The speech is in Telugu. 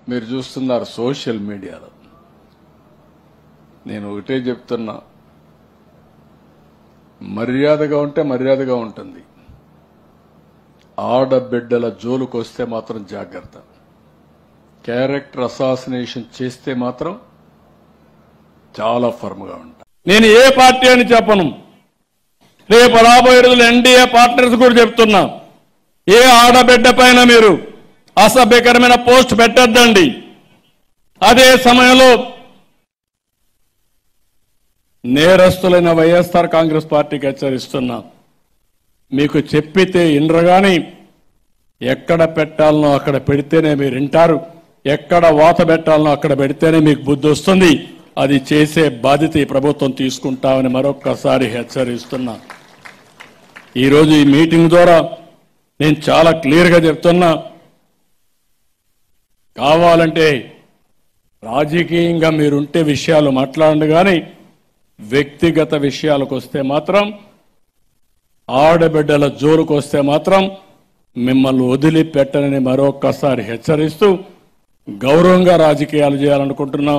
మీరు చూస్తున్నారు సోషల్ మీడియాలో. నేను ఒకటే చెప్తున్నా, మర్యాదగా ఉంటే మర్యాదగా ఉంటుంది. ఆడబిడ్డల జోలుకు వస్తే మాత్రం జాగ్రత్త. క్యారెక్టర్ అసాసినేషన్ చేస్తే మాత్రం చాలా ఫర్మ్గా ఉంటా. నేను ఏ పార్టీ అని చెప్పను. రేపు రాబోయే రోజులు ఎన్డీఏ పార్ట్నర్స్ కూడా చెప్తున్నా, ఏ ఆడబిడ్డ పైన మీరు అసభ్యకరమైన పోస్ట్ పెట్టద్దండి. అదే సమయంలో నేరస్తులైన వైఎస్ఆర్ కాంగ్రెస్ పార్టీకి హెచ్చరిస్తున్నా, మీకు చెప్పితే ఇన్రగాని ఎక్కడ పెట్టాలనో అక్కడ పెడితేనే మీరు వింటారు, ఎక్కడ వాత పెట్టాలనో అక్కడ పెడితేనే మీకు బుద్ధి వస్తుంది. అది చేసే బాధ్యత ఈ ప్రభుత్వం తీసుకుంటామని మరొక్కసారి హెచ్చరిస్తున్నా. ఈరోజు ఈ మీటింగ్ ద్వారా నేను చాలా క్లియర్గా చెప్తున్నా, కావాలంటే రాజకీయంగా మీరుంటే విషయాలు మాట్లాడండి, కానీ వ్యక్తిగత విషయాలకు వస్తే మాత్రం, ఆడబిడ్డల జోరుకు వస్తే మాత్రం మిమ్మల్ని వదిలిపెట్టనని మరొక్కసారి హెచ్చరిస్తూ గౌరవంగా రాజకీయాలు చేయాలనుకుంటున్నాం.